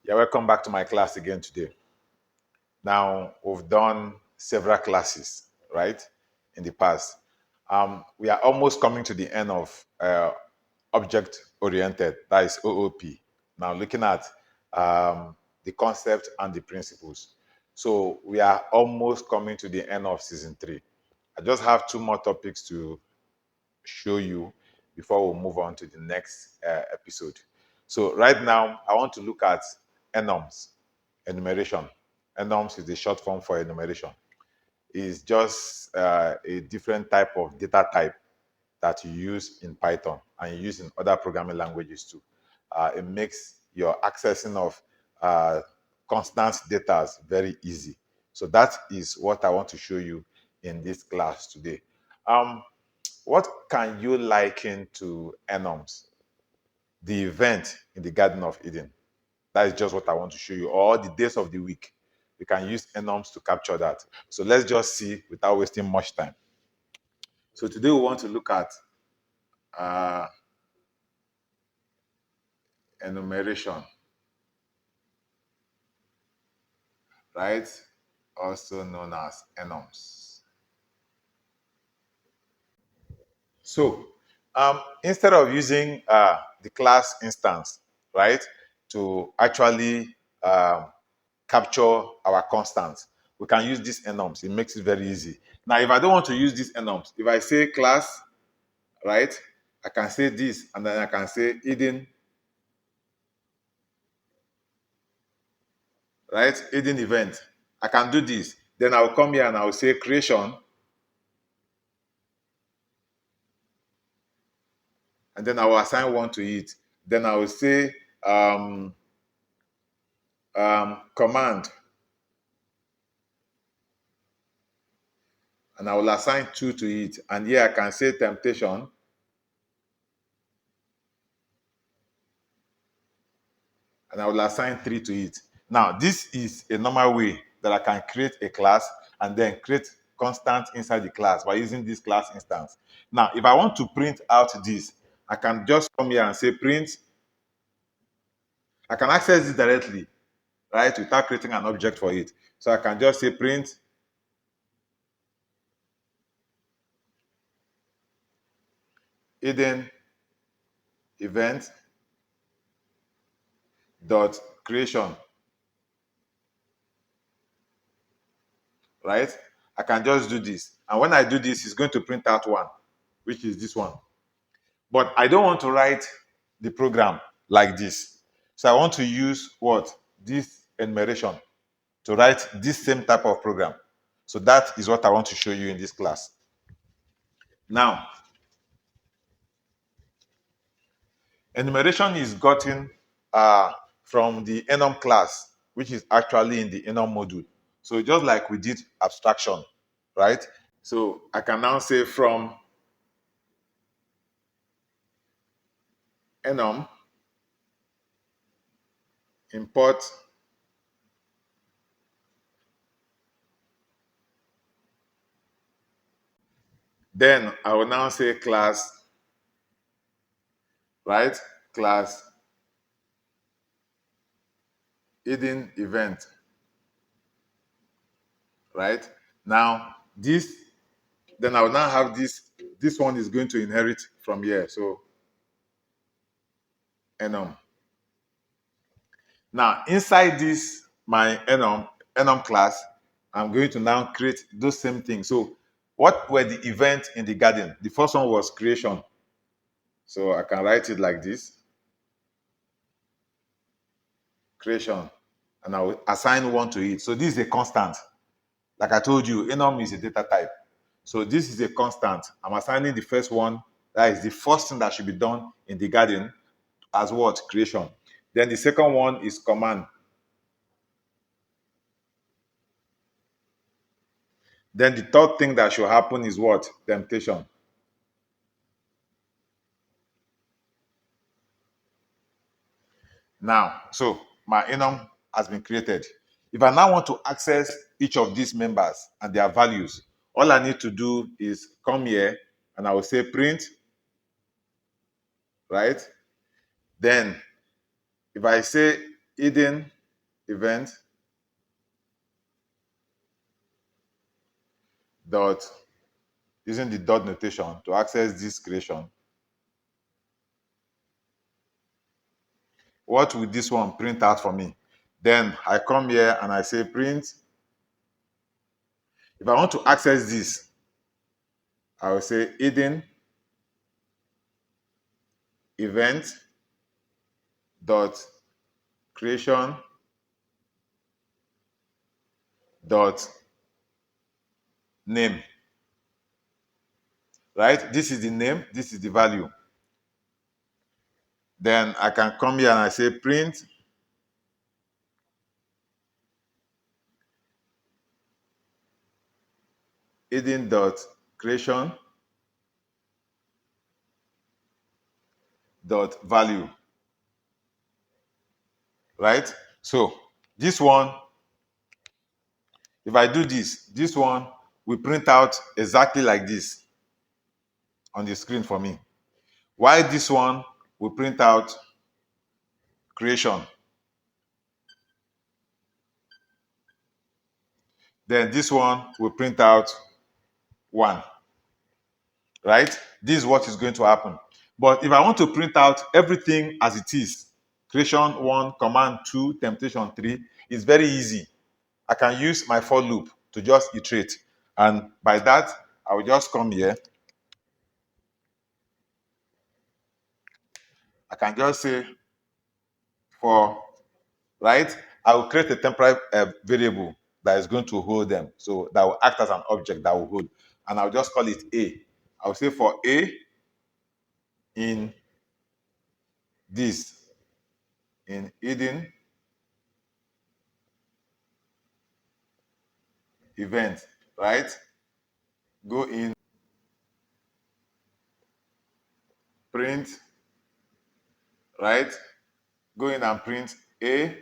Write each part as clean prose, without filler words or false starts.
Yeah, welcome back to my class again today. Now, we've done several classes, right, in the past. We are almost coming to the end of object oriented, that is OOP. Now, looking at the concept and the principles. So, we are almost coming to the end of season 3. I just have two more topics to show you before we move on to the next episode. So right now, I want to look at enums, enumeration. Enums is the short form for enumeration. It's just a different type of data type that you use in Python and you use in other programming languages too. It makes your accessing of constant data very easy. So that is what I want to show you in this class today. Um, what can you liken to Enums, the event in the Garden of Eden? That is just what I want to show you. Or the days of the week. We can use Enums to capture that. So let's just see without wasting much time. So today we want to look at uh, enumeration, right? Also known as Enums. So instead of using the class instance, right, to actually capture our constants, we can use these enums. It makes it very easy. Now, if I don't want to use these enums, if I say class, right, I can say this, and then I can say hidden, right, hidden event. I can do this. Then I will come here and I will say creation, and then I will assign one to it. Then I will say command, and I will assign two to it. And here I can say temptation, and I will assign three to it. Now, this is a normal way that I can create a class and then create constant inside the class by using this class instance. Now, if I want to print out this, I can just come here and say print. I can access this directly, right, without creating an object for it. So I can just say print hidden event dot creation, right? I can just do this. And when I do this, it's going to print out one, which is this one. But I don't want to write the program like this. So I want to use what? This enumeration to write this same type of program. So that is what I want to show you in this class. Now, enumeration is gotten from the enum class, which is actually in the enum module. So just like we did abstraction, right? So I can now say from enum import then I will now say class, right? Class hidden event, right? Now this, then I will now have this. This one is going to inherit from here. So enum. Now inside this my enum class, I'm going to now create those same things. So what were the events in the garden? The first one was creation. So I can write it like this. Creation. And I will assign one to it. So this is a constant. Like I told you, enum is a data type. So this is a constant. I'm assigning the first one. That is the first thing that should be done in the garden as what? Creation. Then the second one is command. Then the third thing that should happen is what? Temptation. Now, so my enum has been created. If I now want to access each of these members and their values, all I need to do is come here and I will say print, right? Then if I say hidden event dot, using the dot notation to access this creation. What will this one print out for me? Then I come here and I say print. If I want to access this, I will say hidden event dot creation dot name. Right? This is the name, this is the value. Then I can come here and I say print hidden dot creation dot value. Right? So this one, if I do this one will print out exactly like this on the screen for me. Why this one will print out creation. Then this one will print out 1. Right? This is what is going to happen. But if I want to print out everything as it is, creation 1, command 2, temptation 3, it's very easy. I can use my for loop to just iterate. And by that, I will just come here. I can just say for, right? I will create a temporary variable that is going to hold them. So that will act as an object that will hold. And I'll just call it A. I'll say for A in this, in hidden event, right? Go in, print, right? Go in and print A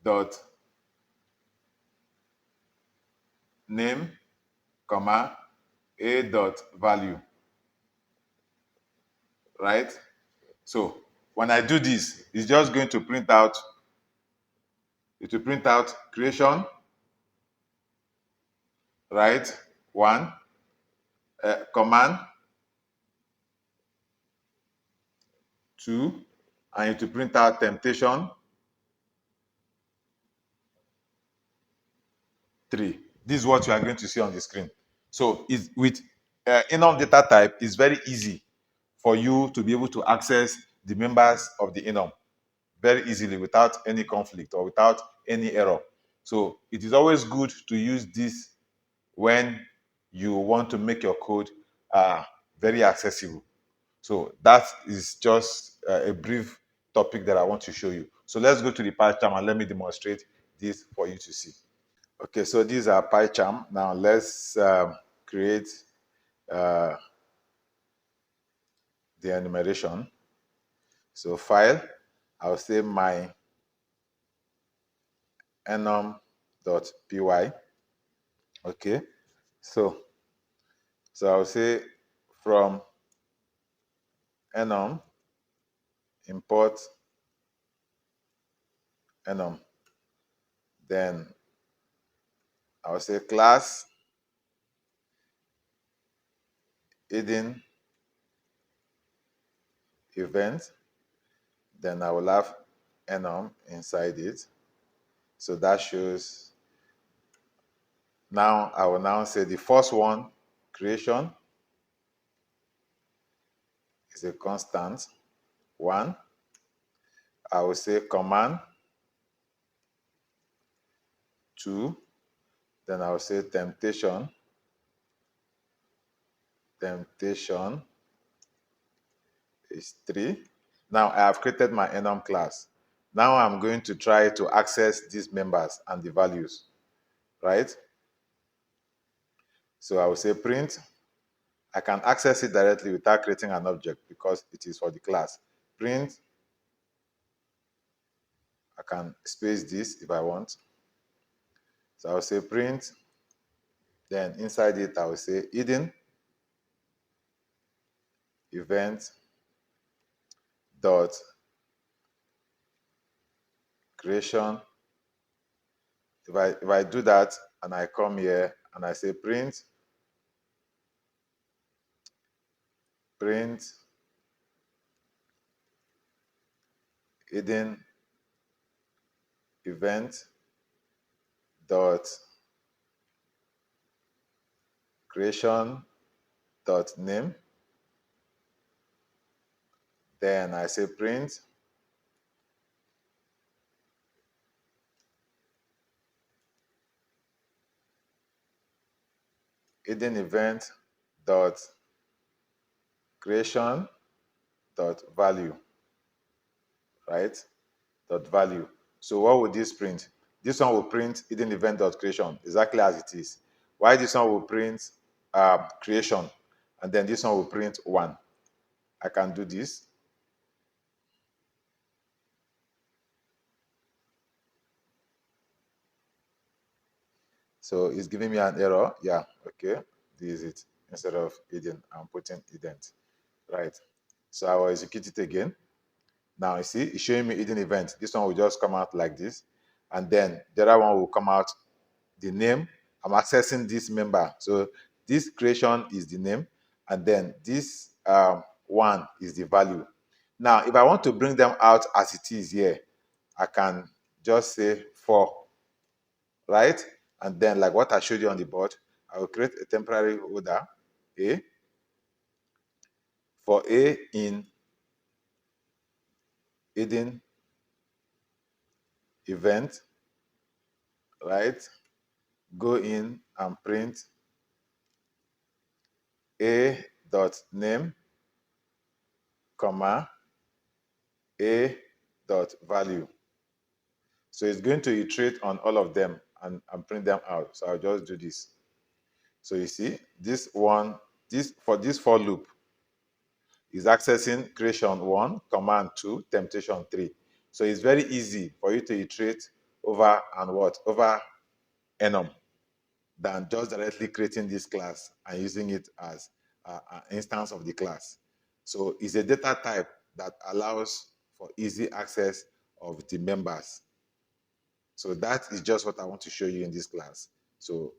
dot name, comma, A dot value, right? So when I do this, it's just going to print out, it will print out creation, right? 1, command 2, and it will print out temptation 3. This is what you are going to see on the screen. So it's, with Enum data type, it's very easy for you to be able to access the members of the Enum very easily without any conflict or without any error. So it is always good to use this when you want to make your code very accessible. So that is just a brief topic that I want to show you. So let's go to the PyCharm and let me demonstrate this for you to see. Okay, so these are PyCharm. Now let's create uh, the enumeration. So file, I'll say my enum.py. Okay, so I'll say from enum import enum. Then I'll say class hidden event. Then I will have enum inside it. So that shows. Now I will now say the first one, creation, is a constant 1. I will say command 2. Then I will say temptation is 3. Now I have created my enum class. Now I'm going to try to access these members and the values, right? So I will say print. I can access it directly without creating an object because it is for the class. Print. I can space this if I want. So I will say print. Then inside it, I will say hidden event dot creation If I do that and I come here and I say print hidden event dot creation dot name, then I say print hidden event dot creation dot value, right? Dot value. So what would this print? This one will print hidden event dot creation exactly as it is. Why this one will print creation, and then this one will print 1. I can do this. So it's giving me an error. Yeah, okay. This is it. Instead of hidden, I'm putting ident. Right. So I will execute it again. Now you see, it's showing me hidden event. This one will just come out like this. And then the other one will come out the name. I'm accessing this member. So this creation is the name. And then this one is the value. Now, if I want to bring them out as it is here, I can just say for, right? And then like what I showed you on the board, I will create a temporary holder, A, for A in hidden event, right? Go in and print A dot name, comma, A dot value. So it's going to iterate on all of them and print them out. So I'll just do this. So you see, this one, this for this for loop is accessing creation 1, command 2, temptation 3. So it's very easy for you to iterate over and what? Over enum than just directly creating this class and using it as an instance of the class. So it's a data type that allows for easy access of the members. So that is just what I want to show you in this class. So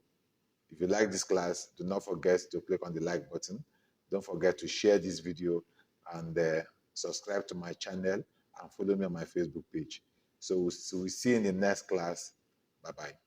if you like this class, do not forget to click on the like button. Don't forget to share this video and subscribe to my channel and follow me on my Facebook page. So we'll see you in the next class. Bye-bye.